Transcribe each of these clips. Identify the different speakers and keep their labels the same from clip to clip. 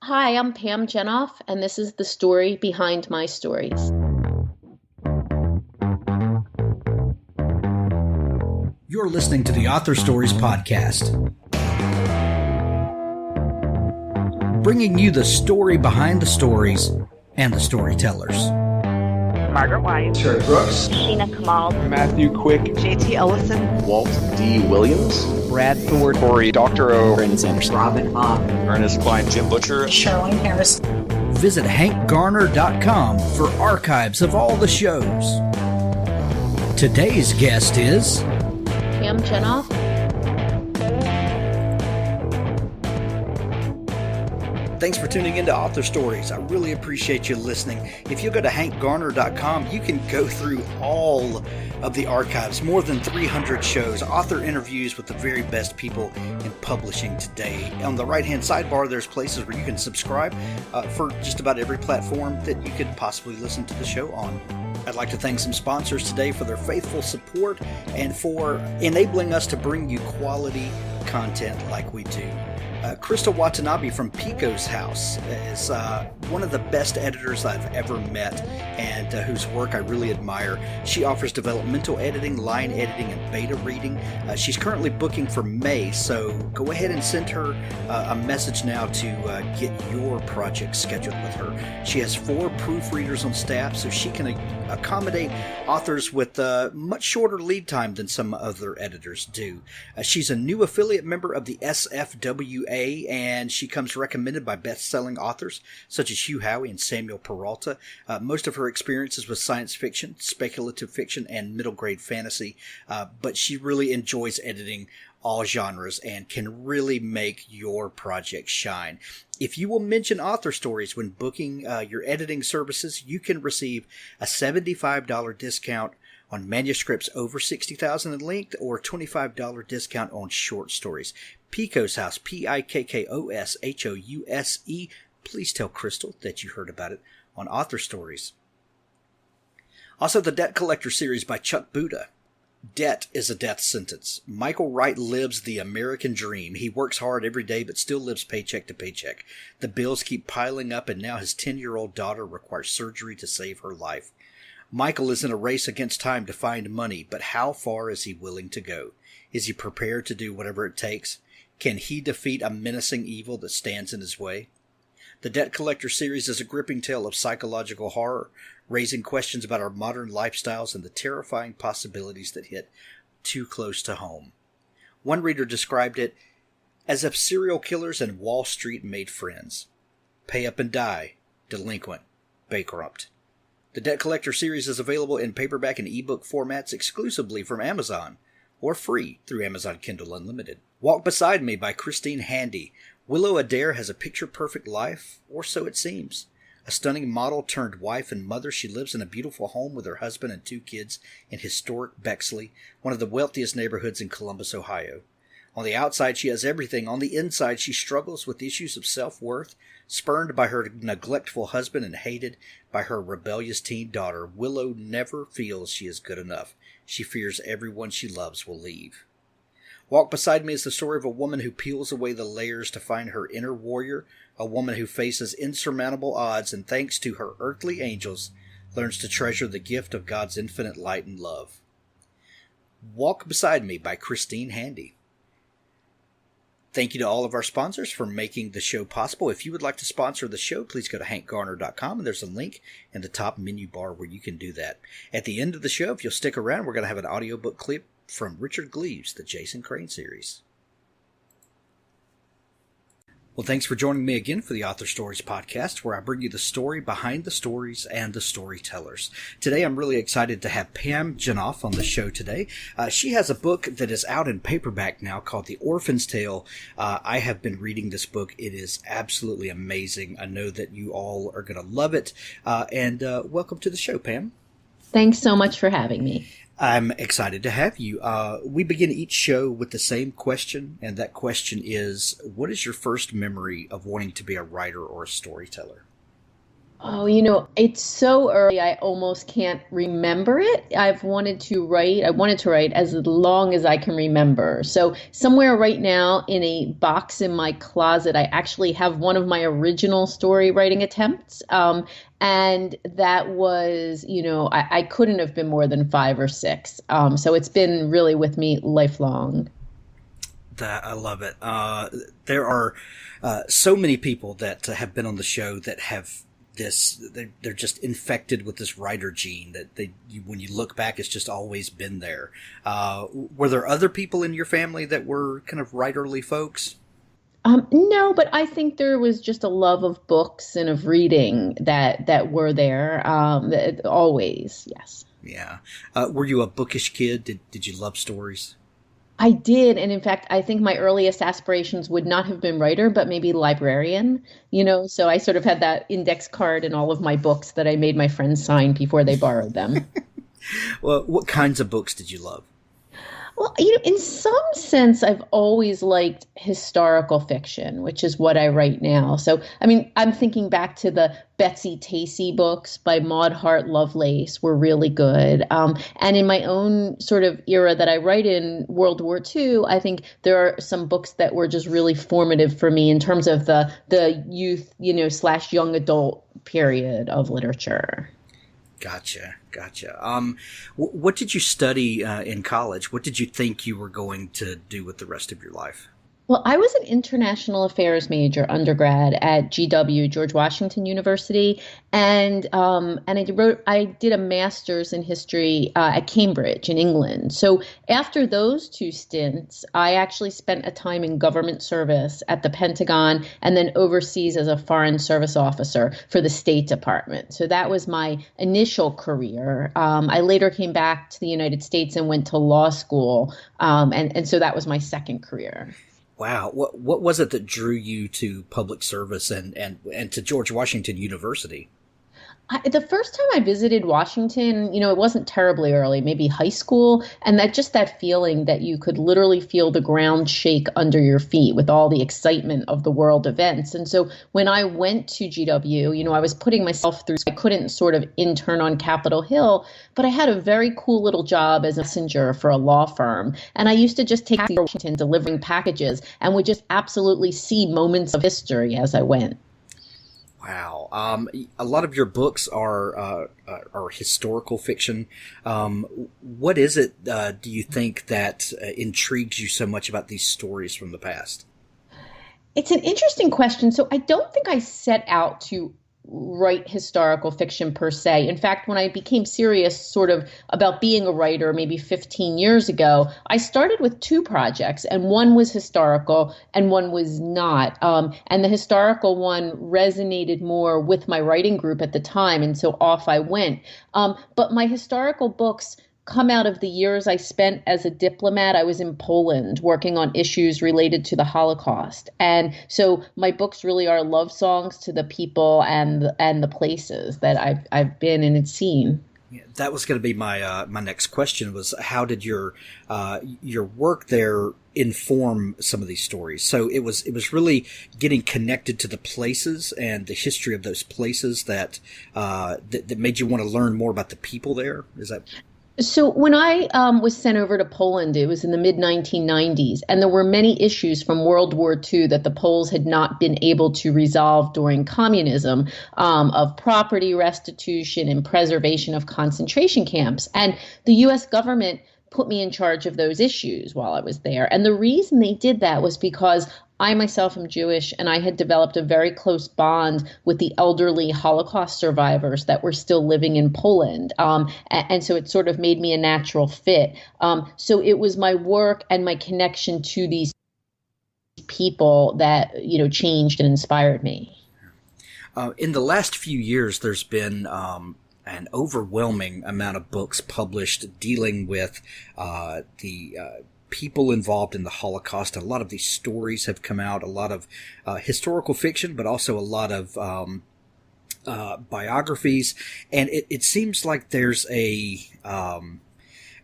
Speaker 1: Hi, I'm Pam Jenoff, and this is the story behind my stories.
Speaker 2: You're listening to the Author Stories Podcast, bringing you the story behind the stories and the storytellers.
Speaker 3: Margaret White,
Speaker 4: Terry Brooks,
Speaker 3: Sheena Kamal,
Speaker 4: Matthew Quick,
Speaker 3: JT Ellison,
Speaker 4: Walt D. Williams,
Speaker 5: Brad Ford,
Speaker 6: Corey, Dr. O,
Speaker 7: Brandon Sanderson,
Speaker 8: Robin Hobb,
Speaker 6: Ernest Klein, Jim Butcher,
Speaker 8: Charlene Harris.
Speaker 2: Visit hankgarner.com for archives of all the shows. Today's guest is
Speaker 1: Pam Jenoff.
Speaker 2: Thanks for tuning into Author Stories. I really appreciate you listening. If you go to hankgarner.com, you can go through all of the archives, more than 300 shows, author interviews with the very best people in publishing today. On the right-hand sidebar, there's places where you can subscribe for just about every platform that you could possibly listen to the show on. I'd like to thank some sponsors today for their faithful support and for enabling us to bring you quality content like we do. Crystal Watanabe from Pico's House is one of the best editors I've ever met and whose work I really admire. She offers developmental editing, line editing, and beta reading. She's currently booking for May, so go ahead and send her a message now to get your project scheduled with her. She has 4 proofreaders on staff, so she can accommodate authors with much shorter lead time than some other editors do. She's a new affiliate member of the SFWA, and she comes recommended by best-selling authors such as Hugh Howey and Samuel Peralta. Most of her experiences with science fiction, speculative fiction, and middle-grade fantasy, but she really enjoys editing all genres and can really make your project shine. If you will mention Author Stories when booking your editing services, you can receive a $75 discount on manuscripts over 60,000 in length or a $25 discount on short stories. Pico's House, Pikkoshouse. Please tell Crystal that you heard about it on Author Stories. Also, the Debt Collector series by Chuck Buda. Debt is a death sentence. Michael Wright lives the American dream. He works hard every day but still lives paycheck to paycheck. The bills keep piling up and now his 10-year-old daughter requires surgery to save her life. Michael is in a race against time to find money, but how far is he willing to go? Is he prepared to do whatever it takes? Can he defeat a menacing evil that stands in his way? The Debt Collector series is a gripping tale of psychological horror, raising questions about our modern lifestyles and the terrifying possibilities that hit too close to home. One reader described it as if serial killers and Wall Street made friends. Pay up and die, delinquent, bankrupt. The Debt Collector series is available in paperback and ebook formats exclusively from Amazon, or free through Amazon Kindle Unlimited. Walk Beside Me by Christine Handy. Willow Adair has a picture-perfect life, or so it seems. A stunning model turned wife and mother, she lives in a beautiful home with her husband and 2 kids in historic Bexley, one of the wealthiest neighborhoods in Columbus, Ohio. On the outside, she has everything. On the inside, she struggles with issues of self-worth. Spurned by her neglectful husband and hated by her rebellious teen daughter, Willow never feels she is good enough. She fears everyone she loves will leave. Walk Beside Me is the story of a woman who peels away the layers to find her inner warrior, a woman who faces insurmountable odds and thanks to her earthly angels, learns to treasure the gift of God's infinite light and love. Walk Beside Me by Christine Handy. Thank you to all of our sponsors for making the show possible. If you would like to sponsor the show, please go to hankgarner.com, and there's a link in the top menu bar where you can do that. At the end of the show, if you'll stick around, we're going to have an audiobook clip from Richard Gleaves, the Jason Crane series. Well, thanks for joining me again for the Author Stories Podcast, where I bring you the story behind the stories and the storytellers. Today, I'm really excited to have Pam Jenoff on the show today. She has a book that is out in paperback now called The Orphans Tale. I have been reading this book. It is absolutely amazing. I know that you all are going to love it. And welcome to the show, Pam.
Speaker 1: Thanks so much for having me.
Speaker 2: I'm excited to have you. We begin each show with the same question, and that question is, what is your first memory of wanting to be a writer or a storyteller?
Speaker 1: Oh, it's so early, I almost can't remember it. I wanted to write as long as I can remember. So, somewhere right now in a box in my closet, I actually have one of my original story writing attempts. And that was, I couldn't have been more than 5 or 6. So, it's been really with me lifelong.
Speaker 2: That I love it. There are so many people that have been on the show that have this. They're just infected with this writer gene that when you look back, it's just always been there. Were there other people in your family that were kind of writerly folks?
Speaker 1: No, but I think there was just a love of books and of reading that were there, always. Yes.
Speaker 2: Yeah. Were you a bookish kid? Did you love stories?
Speaker 1: I did, and in fact, I think my earliest aspirations would not have been writer, but maybe librarian. So I sort of had that index card in all of my books that I made my friends sign before they borrowed them.
Speaker 2: Well, what kinds of books did you love?
Speaker 1: Well, in some sense, I've always liked historical fiction, which is what I write now. So, I mean, I'm thinking back to the Betsy Tacy books by Maud Hart Lovelace were really good. And in my own sort of era that I write in, World War II, I think there are some books that were just really formative for me in terms of the youth, slash young adult period of literature.
Speaker 2: Gotcha. What did you study in college? What did you think you were going to do with the rest of your life?
Speaker 1: Well, I was an international affairs major undergrad at GW, George Washington University, and I did a master's in history at Cambridge in England. So after those two stints, I actually spent a time in government service at the Pentagon and then overseas as a foreign service officer for the State Department. So that was my initial career. I later came back to the United States and went to law school, and so that was my second career.
Speaker 2: Wow. What was it that drew you to public service and to George Washington University?
Speaker 1: The first time I visited Washington, it wasn't terribly early, maybe high school, and that feeling that you could literally feel the ground shake under your feet with all the excitement of the world events. And so when I went to GW, I was putting myself through, I couldn't sort of intern on Capitol Hill, but I had a very cool little job as a messenger for a law firm. And I used to just take to Washington delivering packages and would just absolutely see moments of history as I went.
Speaker 2: Wow. A lot of your books are historical fiction. What is it, do you think, that intrigues you so much about these stories from the past?
Speaker 1: It's an interesting question. So I don't think I set out to write historical fiction per se. In fact, when I became serious sort of about being a writer maybe 15 years ago, I started with two projects, and one was historical and one was not. And the historical one resonated more with my writing group at the time, and so off I went. But my historical books come out of the years I spent as a diplomat. I was in Poland working on issues related to the Holocaust. And so my books really are love songs to the people and the places that I've been and seen.
Speaker 2: Yeah, that was going to be my my next question, was how did your work there inform some of these stories? So it was really getting connected to the places and the history of those places that that made you want to learn more about the people there. Is that?
Speaker 1: So when I was sent over to Poland, it was in the mid-1990s, and there were many issues from World War II that the Poles had not been able to resolve during communism, of property restitution and preservation of concentration camps. And the U.S. government put me in charge of those issues while I was there. And the reason they did that was because I myself am Jewish, and I had developed a very close bond with the elderly Holocaust survivors that were still living in Poland. And so it sort of made me a natural fit. So it was my work and my connection to these people that, changed and inspired me.
Speaker 2: In the last few years, there's been an overwhelming amount of books published dealing with the people involved in the Holocaust. And a lot of these stories have come out, a lot of historical fiction, but also a lot of biographies. And it seems like there's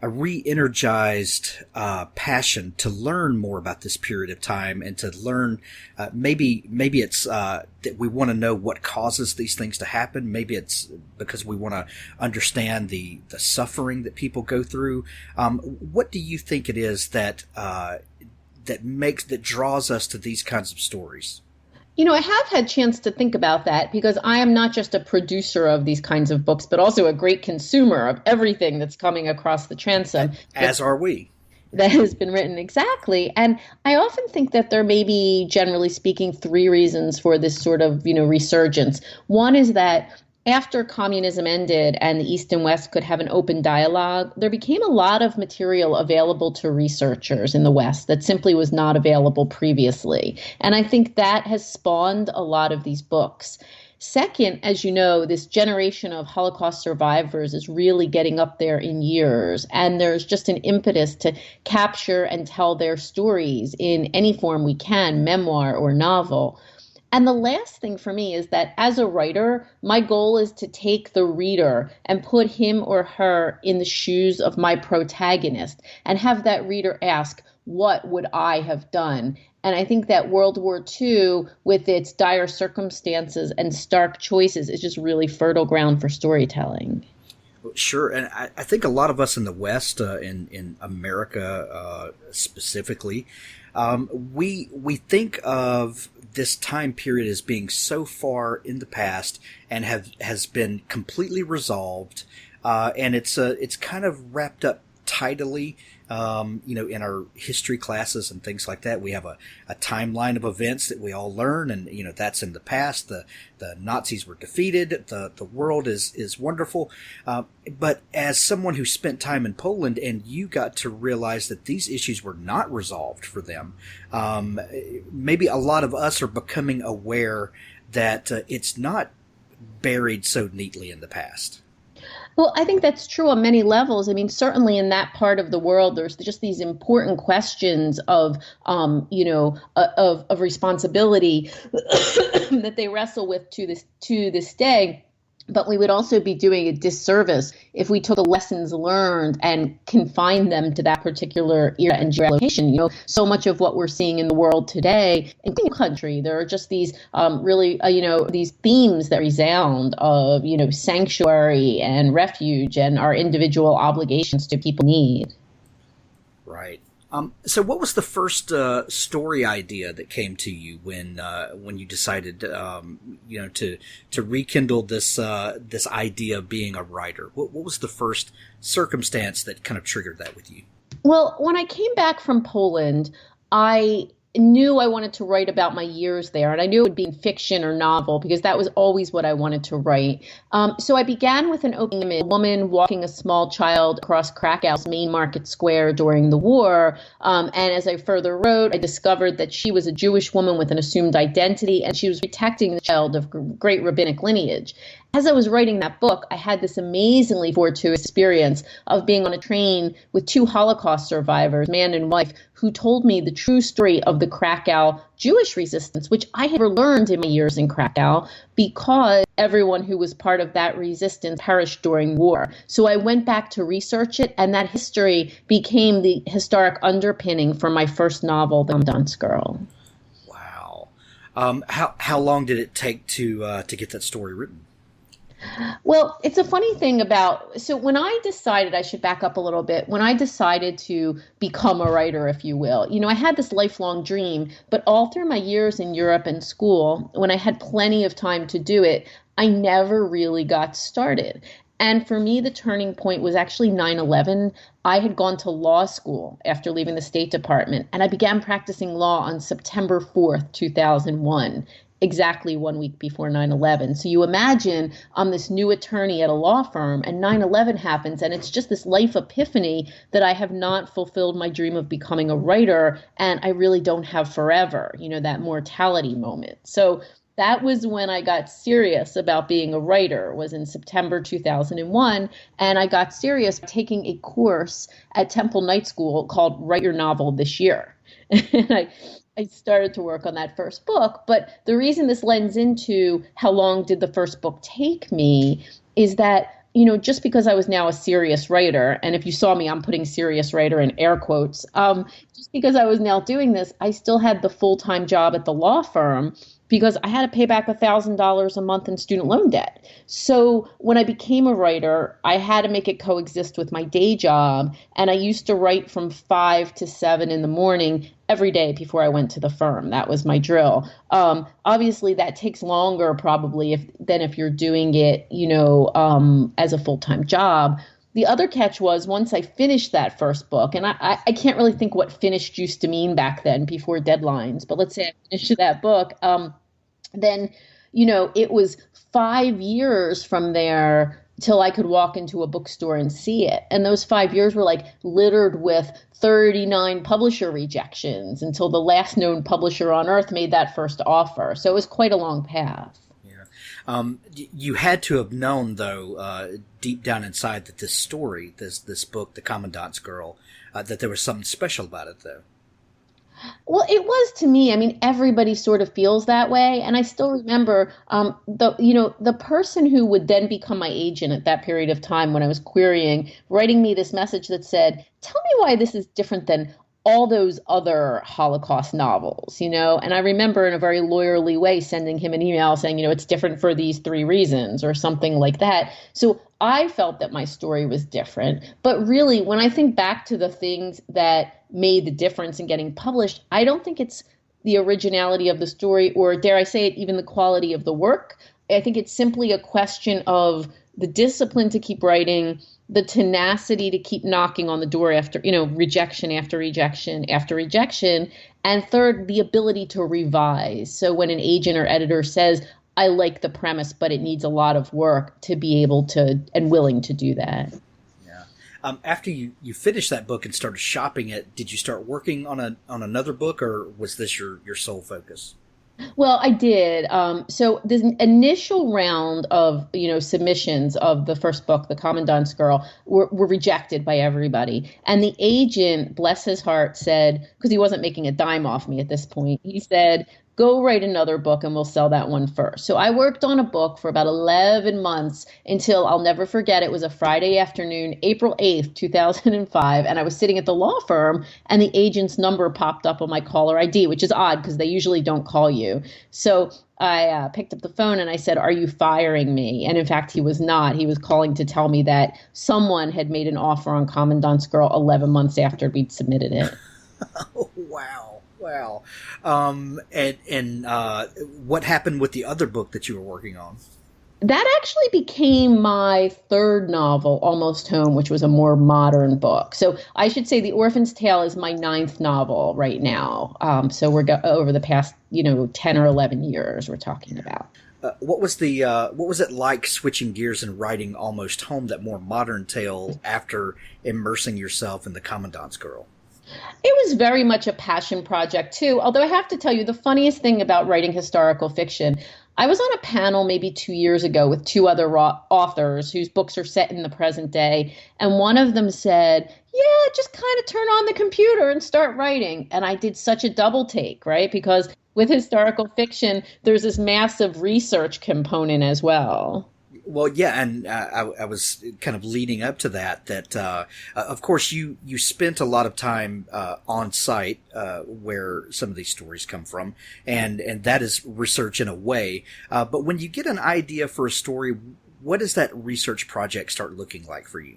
Speaker 2: re-energized passion to learn more about this period of time and to learn maybe it's that we want to know what causes these things to happen. Maybe it's because we want to understand the suffering that people go through. What do you think it is that draws us to these kinds of stories?
Speaker 1: I have had a chance to think about that because I am not just a producer of these kinds of books, but also a great consumer of everything that's coming across the transom.
Speaker 2: As are we.
Speaker 1: That has been written. Exactly. And I often think that there may be, generally speaking, three reasons for this sort of, resurgence. One is that after communism ended and the East and West could have an open dialogue, there became a lot of material available to researchers in the West that simply was not available previously. And I think that has spawned a lot of these books. Second, as you know, this generation of Holocaust survivors is really getting up there in years, and there's just an impetus to capture and tell their stories in any form we can, memoir or novel. And the last thing for me is that as a writer, my goal is to take the reader and put him or her in the shoes of my protagonist and have that reader ask, what would I have done? And I think that World War II, with its dire circumstances and stark choices, is just really fertile ground for storytelling.
Speaker 2: Sure. And I think a lot of us in the West, in America specifically, we think of this time period as being so far in the past and has been completely resolved, and it's kind of wrapped up tidily, in our history classes and things like that. We have a timeline of events that we all learn, and that's in the past. The Nazis were defeated. The world is wonderful. But as someone who spent time in Poland, and you got to realize that these issues were not resolved for them, maybe a lot of us are becoming aware that it's not buried so neatly in the past.
Speaker 1: Well, I think that's true on many levels. I mean, certainly in that part of the world, there's just these important questions of responsibility that they wrestle with to this day. But we would also be doing a disservice if we took the lessons learned and confined them to that particular era and location. So much of what we're seeing in the world today, including the country, there are just these these themes that resound of, sanctuary and refuge and our individual obligations to people in need.
Speaker 2: Right. So what was the first story idea that came to you when you decided to rekindle this idea of being a writer? What was the first circumstance that kind of triggered that with you?
Speaker 1: Well, when I came back from Poland, I knew I wanted to write about my years there, and I knew it would be in fiction or novel because that was always what I wanted to write. So I began with an opening image, a woman walking a small child across Krakow's main market square during the war. And as I further wrote, I discovered that she was a Jewish woman with an assumed identity, and she was protecting the child of great rabbinic lineage. As I was writing that book, I had this amazingly fortuitous experience of being on a train with two Holocaust survivors, man and wife, who told me the true story of the Krakow Jewish resistance, which I had never learned in my years in Krakow because everyone who was part of that resistance perished during war. So I went back to research it, and that history became the historic underpinning for my first novel, Dunce Girl.
Speaker 2: Wow. How long did it take to get that story written?
Speaker 1: Well, it's a funny thing so when I decided, I should back up a little bit, when I decided to become a writer, if you will, I had this lifelong dream, but all through my years in Europe and school, when I had plenty of time to do it, I never really got started. And for me, the turning point was actually 9/11. I had gone to law school after leaving the State Department, and I began practicing law on September 4th, 2001. Exactly 1 week before 9/11. So you imagine I'm this new attorney at a law firm and 9/11 happens, and it's just this life epiphany that I have not fulfilled my dream of becoming a writer, and I really don't have forever, that mortality moment. So that was when I got serious about being a writer, was in September 2001, and I got serious taking a course at Temple Night School called Write Your Novel This Year. And I started to work on that first book, but the reason this lends into how long did the first book take me is that, just because I was now a serious writer, and if you saw me, I'm putting serious writer in air quotes, just because I was now doing this, I still had the full-time job at the law firm because I had to pay back $1,000 a month in student loan debt. So when I became a writer, I had to make it coexist with my day job. And I used to write from 5 to 7 in the morning every day before I went to the firm. That was my drill. Obviously, that takes longer probably than if you're doing it, as a full-time job. The other catch was once I finished that first book, and I can't really think what finished used to mean back then before deadlines, but let's say I finished that book, then, it was 5 years from there till I could walk into a bookstore and see it. And those 5 years were like littered with 39 publisher rejections until the last known publisher on earth made that first offer. So it was quite a long path.
Speaker 2: You had to have known, though, deep down inside that this story, this book, The Kommandant Girl, that there was something special about it, though.
Speaker 1: Well, it was to me. I mean, everybody sort of feels that way. And I still remember the person who would then become my agent at that period of time when I was querying, writing me this message that said, tell me why this is different than all those other Holocaust novels, and I remember in a very lawyerly way sending him an email saying, it's different for these 3 reasons or something like that. So I felt that my story was different. But really, when I think back to the things that made the difference in getting published, I don't think it's the originality of the story or, dare I say it, even the quality of the work. I think it's simply a question of the discipline to keep writing, the tenacity to keep knocking on the door after, rejection after rejection after rejection. And third, the ability to revise. So when an agent or editor says, I like the premise, but it needs a lot of work, to be able to and willing to do that.
Speaker 2: Yeah. After you finished that book and started shopping it, did you start working on another book, or was this your sole focus?
Speaker 1: Well, I did. So the initial round of, submissions of the first book, The Kommandant Girl, were rejected by everybody. And the agent, bless his heart, said, because he wasn't making a dime off me at this point, he said, go write another book and we'll sell that one first. So I worked on a book for about 11 months until, I'll never forget, it was a Friday afternoon, April 8th, 2005. And I was sitting at the law firm and the agent's number popped up on my caller ID, which is odd because they usually don't call you. So I picked up the phone and I said, are you firing me? And in fact, he was not. He was calling to tell me that someone had made an offer on Kommandant Girl 11 months after we'd submitted it.
Speaker 2: Oh, wow. Wow. And what happened with the other book that you were working on?
Speaker 1: That actually became my third novel, Almost Home, which was a more modern book. So I should say The Orphans Tale is my 9th novel right now. So we're over the past, 10 or 11 years we're talking about.
Speaker 2: What was it like switching gears and writing Almost Home, that more modern tale, after immersing yourself in The Kommandant Girl?
Speaker 1: It was very much a passion project, too. Although I have to tell you, the funniest thing about writing historical fiction, I was on a panel maybe 2 years ago with 2 other authors whose books are set in the present day. And one of them said, yeah, just kind of turn on the computer and start writing. And I did such a double take, right? Because with historical fiction, there's this massive research component as well.
Speaker 2: Well, yeah, and I was kind of leading up to that, of course, you spent a lot of time on site where some of these stories come from, and that is research in a way. But when you get an idea for a story, what does that research project start looking like for you?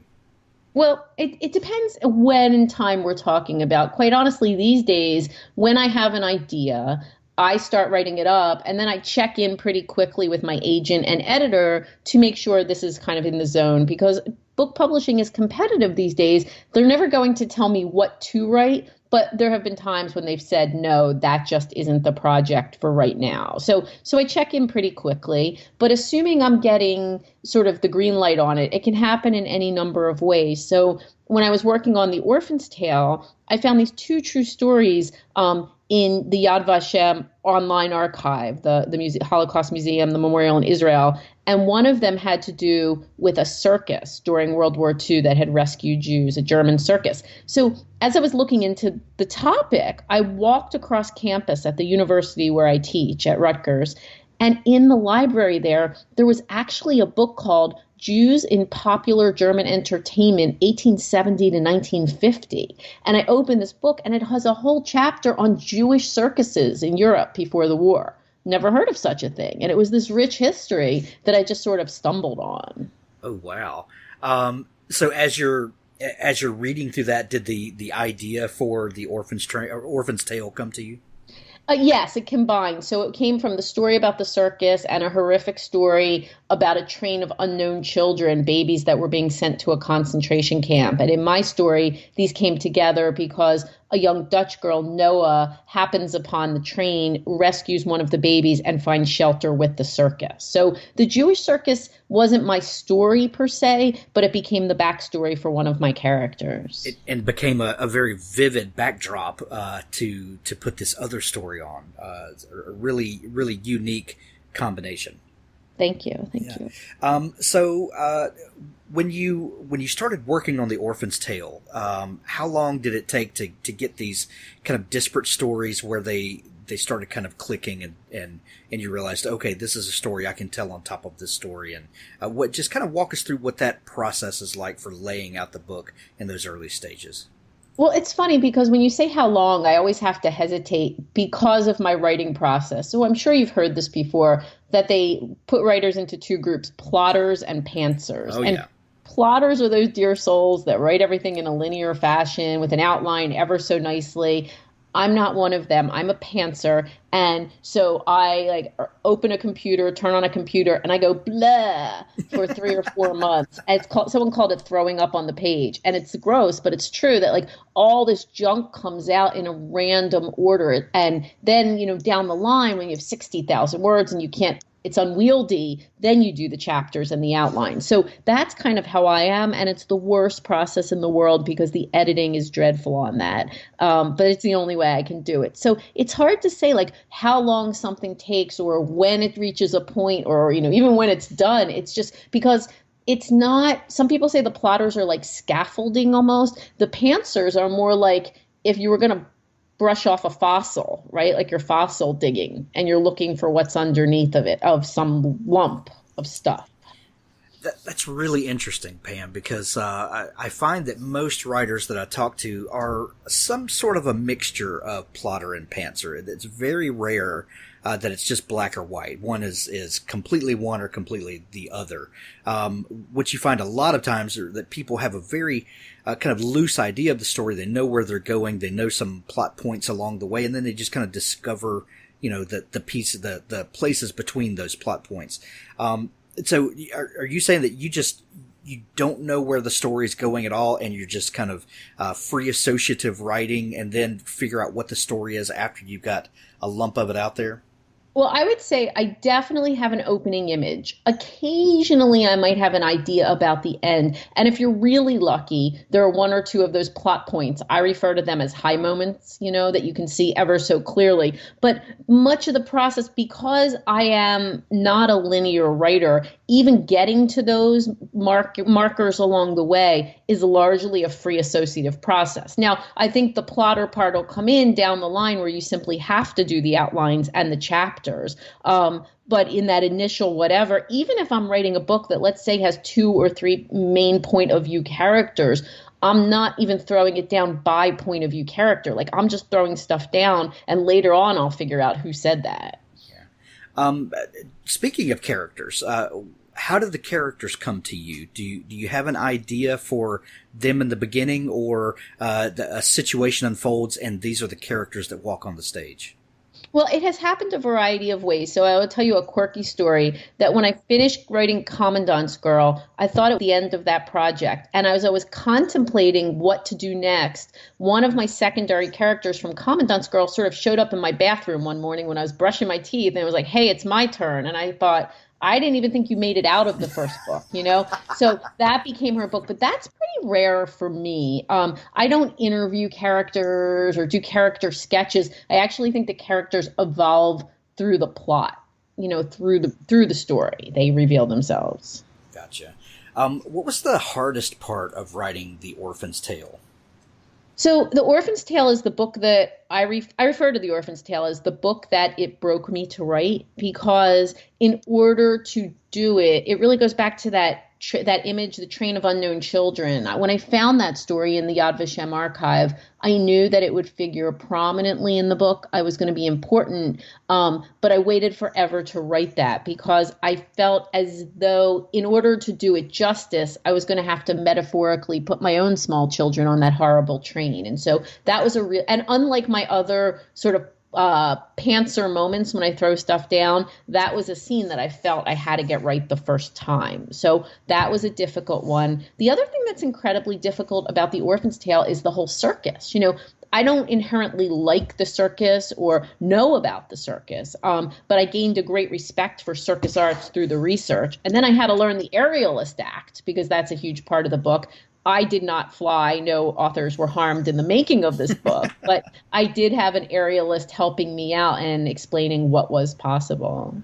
Speaker 1: Well, it depends when in time we're talking about. Quite honestly, these days, when I have an idea, I start writing it up, and then I check in pretty quickly with my agent and editor to make sure this is kind of in the zone, because book publishing is competitive these days. They're never going to tell me what to write, but there have been times when they've said, no, that just isn't the project for right now. So I check in pretty quickly, but assuming I'm getting sort of the green light on it, it can happen in any number of ways. So when I was working on The Orphans Tale, I found these 2 true stories in the Yad Vashem online archive, the Holocaust Museum, the memorial in Israel. And one of them had to do with a circus during World War II that had rescued Jews, a German circus. So as I was looking into the topic, I walked across campus at the university where I teach at Rutgers. And in the library there was actually a book called Jews in Popular German Entertainment, 1870 to 1950. And I opened this book, and it has a whole chapter on Jewish circuses in Europe before the war. Never heard of such a thing. And it was this rich history that I just sort of stumbled on.
Speaker 2: Oh, wow. So as you're reading through that, did the idea for the Orphan's Tale come to you?
Speaker 1: Yes, it combined. So it came from the story about the circus and a horrific story about a train of unknown children, babies that were being sent to a concentration camp. And in my story, these came together because a young Dutch girl, Noah, happens upon the train, rescues one of the babies, and finds shelter with the circus. So the Jewish circus wasn't my story per se, but it became the backstory for one of my characters.
Speaker 2: And became a very vivid backdrop to put this other story on. A really, really unique combination.
Speaker 1: Thank you. Thank you.
Speaker 2: So when you started working on the Orphan's Tale, how long did it take to get these kind of disparate stories where they started kind of clicking and you realized, okay, this is a story I can tell on top of this story, and just kind of walk us through what that process is like for laying out the book in those early stages.
Speaker 1: Well, it's funny because when you say how long, I always have to hesitate because of my writing process. So I'm sure you've heard this before, that they put writers into two groups, plotters and pantsers.
Speaker 2: Oh,
Speaker 1: and
Speaker 2: yeah.
Speaker 1: Plotters are those dear souls that write everything in a linear fashion with an outline ever so nicely. I'm not one of them. I'm a pantser. And so I open a computer, turn on a computer, and I go blah for 3 or 4 months. And someone called it throwing up on the page. And it's gross, but it's true that all this junk comes out in a random order. And then, down the line when you have 60,000 words and it's unwieldy, then you do the chapters and the outline. So that's kind of how I am, and it's the worst process in the world because the editing is dreadful on that. But it's the only way I can do it. So it's hard to say how long something takes or when it reaches a point or, even when it's done. It's just because it's not, some people say the plotters are like scaffolding almost. The pantsers are more like if you were going to brush off a fossil, right? Like you're fossil digging and you're looking for what's underneath of it, of some lump of stuff.
Speaker 2: That's really interesting, Pam, because I find that most writers that I talk to are some sort of a mixture of plotter and pantser. It's very rare that it's just black or white. One is completely one or completely the other. What you find a lot of times are that people have a very kind of loose idea of the story. They know where they're going. They know some plot points along the way, and then they just kind of discover, the places between those plot points. So are you saying that you don't know where the story is going at all, and you're just kind of free associative writing and then figure out what the story is after you've got a lump of it out there?
Speaker 1: Well, I would say I definitely have an opening image. Occasionally, I might have an idea about the end. And if you're really lucky, there are 1 or 2 of those plot points. I refer to them as high moments, that you can see ever so clearly. But much of the process, because I am not a linear writer, even getting to those markers along the way is largely a free associative process. Now, I think the plotter part will come in down the line where you simply have to do the outlines and the chapters. But in that initial whatever, even if I'm writing a book that, let's say, has 2 or 3 main point of view characters, I'm not even throwing it down by point of view character. I'm just throwing stuff down, and later on I'll figure out who said that.
Speaker 2: Yeah. Speaking of characters, how do the characters come to you? Do you have an idea for them in the beginning, or a situation unfolds and these are the characters that walk on the stage?
Speaker 1: Well, it has happened a variety of ways. So I will tell you a quirky story that when I finished writing Kommandant Girl, I thought at the end of that project, and as I was contemplating what to do next, one of my secondary characters from Kommandant Girl sort of showed up in my bathroom one morning when I was brushing my teeth, and it was like, hey, it's my turn. And I thought, I didn't even think you made it out of the first book, So that became her book, but that's pretty rare for me. I don't interview characters or do character sketches. I actually think the characters evolve through the plot, through the story. They reveal themselves.
Speaker 2: Gotcha. What was the hardest part of writing The Orphan's Tale?
Speaker 1: So The Orphans Tale is the book that I refer to The Orphans Tale as the book that it broke me to write, because in order to do it, it really goes back to that that image, The Train of Unknown Children. When I found that story in the Yad Vashem archive, I knew that it would figure prominently in the book. I was going to be important, but I waited forever to write that because I felt as though in order to do it justice, I was going to have to metaphorically put my own small children on that horrible train. And so that was and unlike my other sort of pantser moments when I throw stuff down, that was a scene that I felt I had to get right the first time. So that was a difficult one. The other thing that's incredibly difficult about the Orphans Tale is the whole circus. I don't inherently like the circus or know about the circus, but I gained a great respect for circus arts through the research. And then I had to learn the aerialist act because that's a huge part of the book. I did not fly. No authors were harmed in the making of this book, but I did have an aerialist helping me out and explaining what was possible.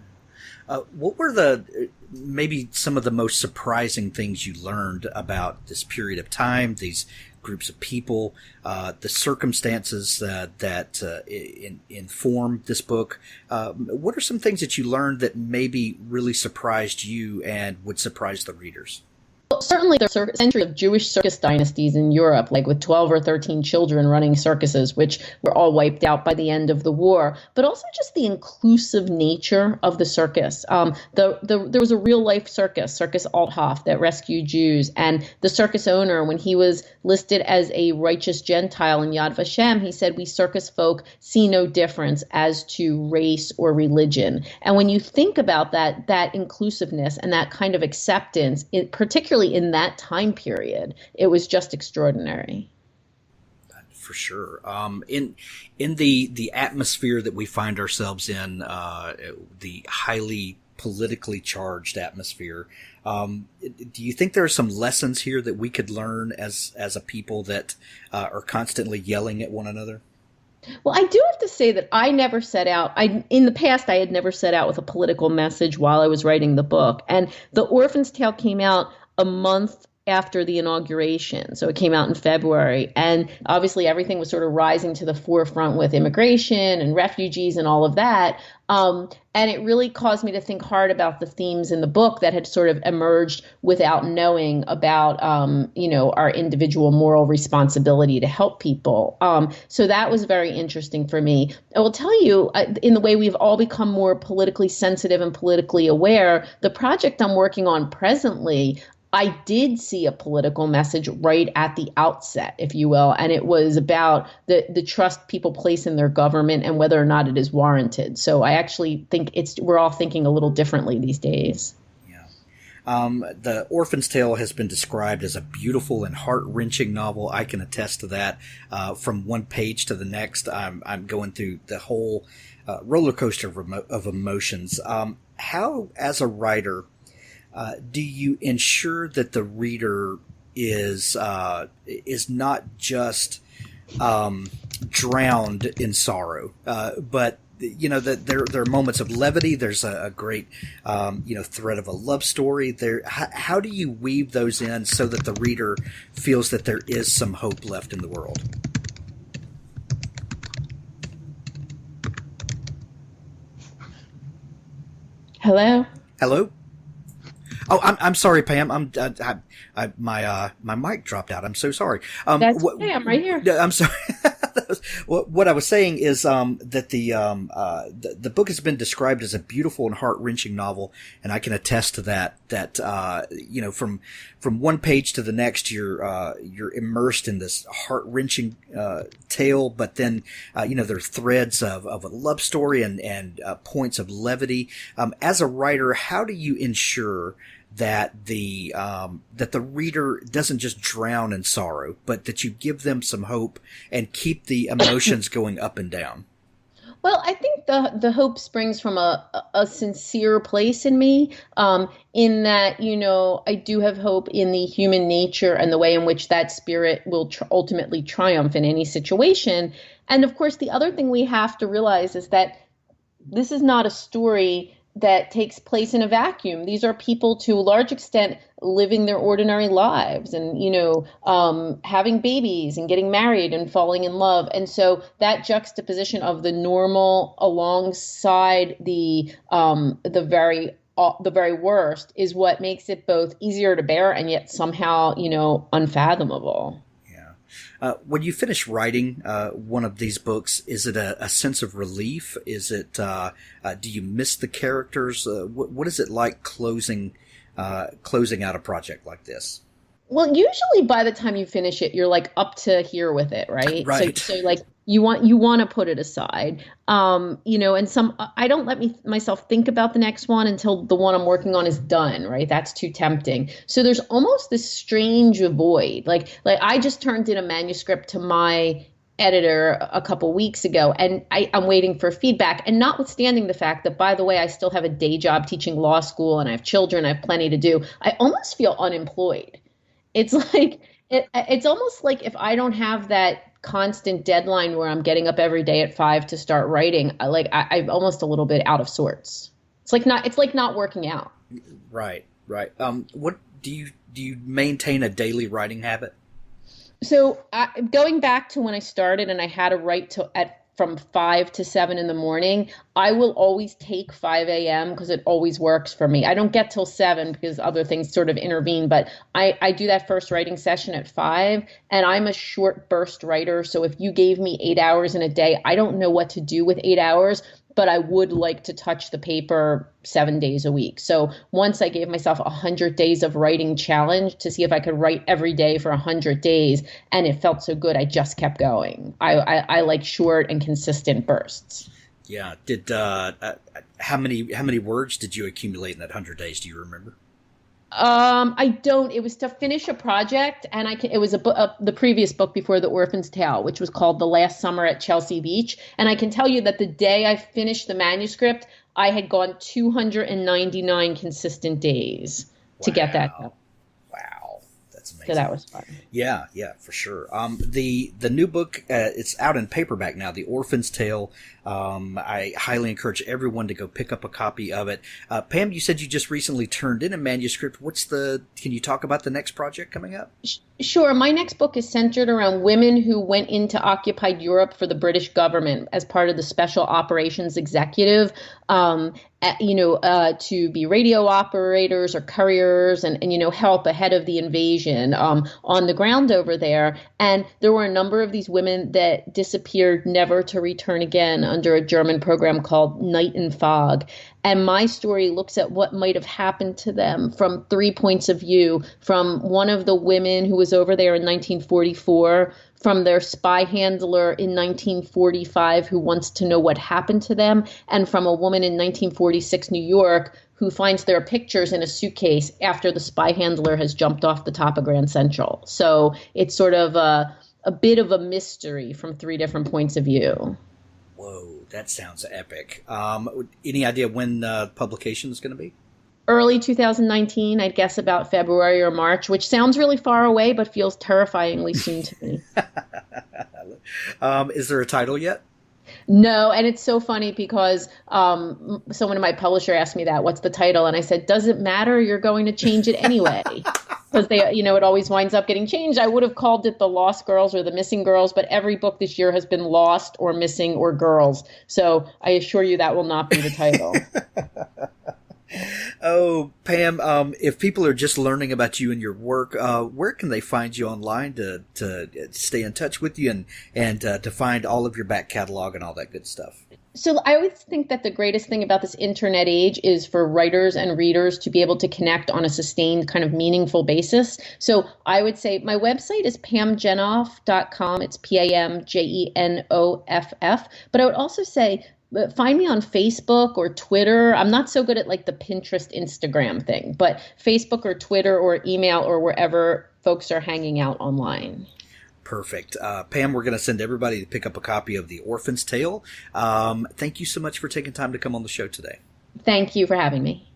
Speaker 2: What were maybe some of the most surprising things you learned about this period of time, these groups of people, the circumstances that inform this book? What are some things that you learned that maybe really surprised you and would surprise the readers?
Speaker 1: Well, certainly the century of Jewish circus dynasties in Europe, like with 12 or 13 children running circuses, which were all wiped out by the end of the war, but also just the inclusive nature of the circus. There was a real life circus, Circus Althoff, that rescued Jews. And the circus owner, when he was listed as a righteous Gentile in Yad Vashem, he said, "We circus folk see no difference as to race or religion." And when you think about that inclusiveness and that kind of acceptance, particularly in that time period, it was just extraordinary.
Speaker 2: For sure. In the atmosphere that we find ourselves in, the highly politically charged atmosphere, do you think there are some lessons here that we could learn as a people that are constantly yelling at one another?
Speaker 1: Well, I do have to say that I never set out, in the past, I had never set out with a political message while I was writing the book. And The Orphans Tale came out a month after the inauguration. So it came out in February. And obviously everything was sort of rising to the forefront with immigration and refugees and all of that. And it really caused me to think hard about the themes in the book that had sort of emerged without knowing about, our individual moral responsibility to help people. So that was very interesting for me. I will tell you, in the way we've all become more politically sensitive and politically aware, the project I'm working on presently, I did see a political message right at the outset, if you will, and it was about the trust people place in their government and whether or not it is warranted. So I actually think we're all thinking a little differently these days.
Speaker 2: Yeah. The Orphan's Tale has been described as a beautiful and heart-wrenching novel. I can attest to that. From one page to the next, I'm going through the whole roller coaster of emotions. How, as a writer, do you ensure that the reader is not just drowned in sorrow, but that there are moments of levity? There's a great thread of a love story there. How do you weave those in so that the reader feels that there is some hope left in the world?
Speaker 1: Hello?
Speaker 2: Oh, I'm sorry, Pam. My mic dropped out. I'm so sorry.
Speaker 1: That's okay. I'm right here.
Speaker 2: I'm sorry. What I was saying is that the book has been described as a beautiful and heart-wrenching novel, and I can attest to that. That from one page to the next, you're immersed in this heart-wrenching tale, but then there are threads of a love story and points of levity. As a writer, how do you ensure that the reader doesn't just drown in sorrow, but that you give them some hope and keep the emotions going up and down?
Speaker 1: Well, I think the hope springs from a sincere place in me, in that, I do have hope in the human nature and the way in which that spirit will ultimately triumph in any situation. And of course, the other thing we have to realize is that this is not a story that takes place in a vacuum. These are people, to a large extent, living their ordinary lives and, having babies and getting married and falling in love. And so that juxtaposition of the normal alongside the very the very worst is what makes it both easier to bear and yet somehow, unfathomable.
Speaker 2: When you finish writing one of these books, is it a sense of relief? Is it do you miss the characters? What is it like closing out a project like this?
Speaker 1: Well, usually by the time you finish it, you're like up to here with it, right?
Speaker 2: Right.
Speaker 1: So like you want to put it aside, and I don't let myself think about the next one until the one I'm working on is done, right? That's too tempting. So there's almost this strange void. Like I just turned in a manuscript to my editor a couple weeks ago, and I'm waiting for feedback. And notwithstanding the fact that, by the way, I still have a day job teaching law school and I have children, I have plenty to do, I almost feel unemployed. It's like it's almost like if I don't have that constant deadline where I'm getting up every day at 5 to start writing, I'm almost a little bit out of sorts. It's like not working out.
Speaker 2: Right. What do you maintain a daily writing habit?
Speaker 1: So going back to when I started and I had to write from 5 to 7 in the morning, I will always take 5 a.m. because it always works for me. I don't get till 7 because other things sort of intervene, but I do that first writing session at 5, and I'm a short burst writer. So if you gave me 8 hours in a day, I don't know what to do with 8 hours, but I would like to touch the paper 7 days a week. So once I gave myself 100 days of writing challenge to see if I could write every day for 100 days, and it felt so good, I just kept going. I like short and consistent bursts.
Speaker 2: Yeah. Did how many words did you accumulate in that 100 days? Do you remember?
Speaker 1: I don't. It was to finish a project, and it was the previous book before the Orphans Tale, which was called The Last Summer at Chelsea Beach. And I can tell you that the day I finished the manuscript, I had gone 299 consistent days to get that done.
Speaker 2: Wow, that's amazing.
Speaker 1: So that was fun.
Speaker 2: Yeah, for sure. The new book, it's out in paperback now, The Orphans Tale. I highly encourage everyone to go pick up a copy of it. Pam, you said you just recently turned in a manuscript. Can you talk about the next project coming up?
Speaker 1: Sure. My next book is centered around women who went into occupied Europe for the British government as part of the Special Operations Executive, to be radio operators or couriers and help ahead of the invasion on the ground over there. And there were a number of these women that disappeared, never to return again, under a German program called Night and Fog. And my story looks at what might have happened to them from 3 points of view: from one of the women who was over there in 1944, from their spy handler in 1945 who wants to know what happened to them, and from a woman in 1946 New York who finds their pictures in a suitcase after the spy handler has jumped off the top of Grand Central. So it's sort of a bit of a mystery from 3 different points of view.
Speaker 2: Whoa, that sounds epic. Any idea when publication is going to be?
Speaker 1: Early 2019, I'd guess about February or March, which sounds really far away, but feels terrifyingly soon to me.
Speaker 2: Is there a title yet?
Speaker 1: No, and it's so funny because someone in my publisher asked me that, what's the title? And I said, doesn't matter, you're going to change it anyway. Because it always winds up getting changed. I would have called it The Lost Girls or The Missing Girls, but every book this year has been Lost or Missing or Girls. So I assure you that will not be the title.
Speaker 2: Oh, Pam, if people are just learning about you and your work, where can they find you online to stay in touch with you and to find all of your back catalog and all that good stuff?
Speaker 1: So I always think that the greatest thing about this internet age is for writers and readers to be able to connect on a sustained kind of meaningful basis. So I would say my website is pamjenoff.com. It's PAMJENOFF. But I would also say find me on Facebook or Twitter. I'm not so good at like the Pinterest, Instagram thing, but Facebook or Twitter or email or wherever folks are hanging out online.
Speaker 2: Perfect. Pam, we're going to send everybody to pick up a copy of The Orphans Tale. Thank you so much for taking time to come on the show today.
Speaker 1: Thank you for having me.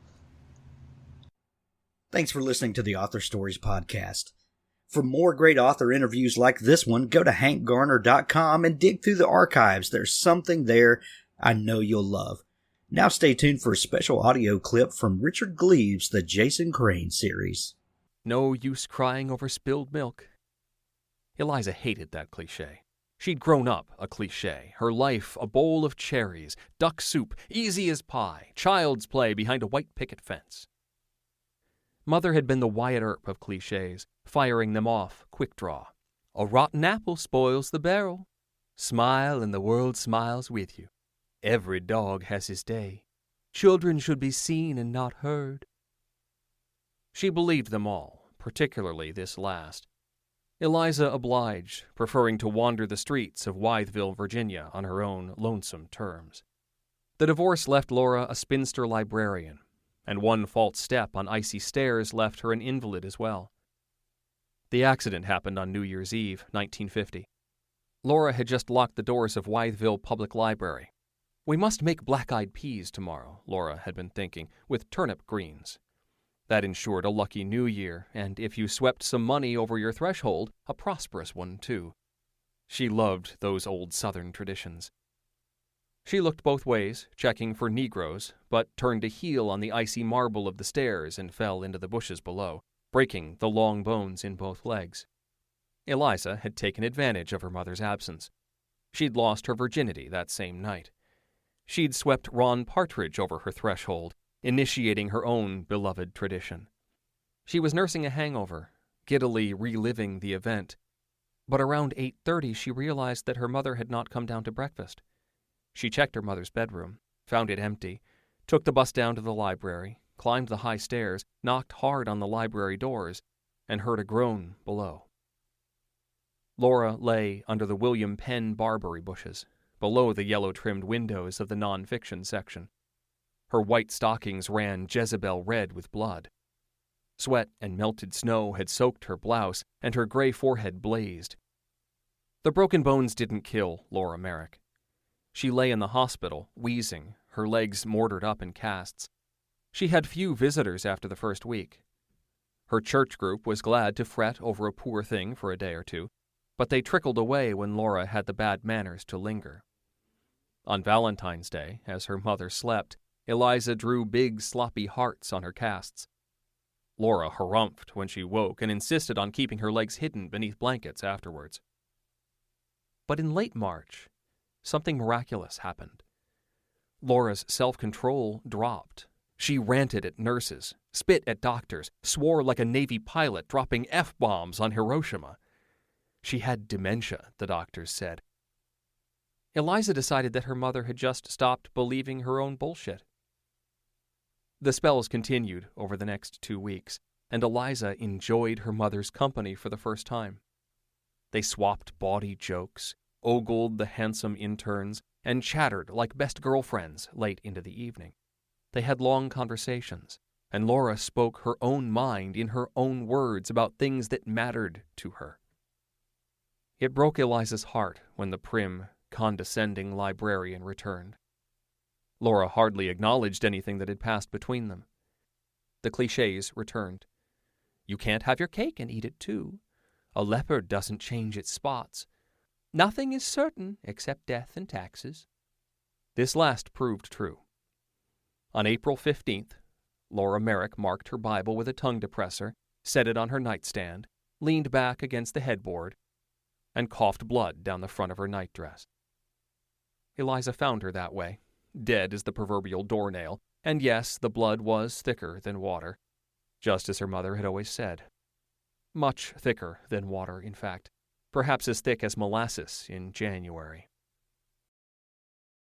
Speaker 2: Thanks for listening to the Author Stories podcast. For more great author interviews like this one, go to hankgarner.com and dig through the archives. There's something there I know you'll love. Now stay tuned for a special audio clip from Richard Gleaves' The Jason Crane series.
Speaker 5: No use crying over spilled milk. Eliza hated that cliche. She'd grown up a cliché, her life a bowl of cherries, duck soup, easy as pie, child's play behind a white picket fence. Mother had been the Wyatt Earp of clichés, firing them off quick draw. A rotten apple spoils the barrel. Smile and the world smiles with you. Every dog has his day. Children should be seen and not heard. She believed them all, particularly this last. Eliza obliged, preferring to wander the streets of Wytheville, Virginia, on her own lonesome terms. The divorce left Laura a spinster librarian, and one false step on icy stairs left her an invalid as well. The accident happened on New Year's Eve, 1950. Laura had just locked the doors of Wytheville Public Library. We must make black-eyed peas tomorrow, Laura had been thinking, with turnip greens. That ensured a lucky new year, and if you swept some money over your threshold, a prosperous one, too. She loved those old Southern traditions. She looked both ways, checking for Negroes, but turned a heel on the icy marble of the stairs and fell into the bushes below, breaking the long bones in both legs. Eliza had taken advantage of her mother's absence. She'd lost her virginity that same night. She'd swept Ron Partridge over her threshold, initiating her own beloved tradition. She was nursing a hangover, giddily reliving the event. But around 8:30 she realized that her mother had not come down to breakfast. She checked her mother's bedroom, found it empty, took the bus down to the library, climbed the high stairs, knocked hard on the library doors, and heard a groan below. Laura lay under the William Penn barberry bushes, below the yellow-trimmed windows of the non-fiction section. Her white stockings ran Jezebel red with blood. Sweat and melted snow had soaked her blouse, and her gray forehead blazed. The broken bones didn't kill Laura Merrick. She lay in the hospital, wheezing, her legs mortared up in casts. She had few visitors after the first week. Her church group was glad to fret over a poor thing for a day or two, but they trickled away when Laura had the bad manners to linger. On Valentine's Day, as her mother slept, Eliza drew big, sloppy hearts on her casts. Laura harumphed when she woke and insisted on keeping her legs hidden beneath blankets afterwards. But in late March, something miraculous happened. Laura's self-control dropped. She ranted at nurses, spit at doctors, swore like a Navy pilot dropping F-bombs on Hiroshima. She had dementia, the doctors said. Eliza decided that her mother had just stopped believing her own bullshit. The spells continued over the next 2 weeks, and Eliza enjoyed her mother's company for the first time. They swapped bawdy jokes, ogled the handsome interns, and chattered like best girlfriends late into the evening. They had long conversations, and Laura spoke her own mind in her own words about things that mattered to her. It broke Eliza's heart when the prim, condescending librarian returned. Laura hardly acknowledged anything that had passed between them. The clichés returned. You can't have your cake and eat it too. A leopard doesn't change its spots. Nothing is certain except death and taxes. This last proved true. On April 15th, Laura Merrick marked her Bible with a tongue depressor, set it on her nightstand, leaned back against the headboard, and coughed blood down the front of her nightdress. Eliza found her that way, dead as the proverbial doornail, and yes, the blood was thicker than water, just as her mother had always said. Much thicker than water, in fact, perhaps as thick as molasses in January.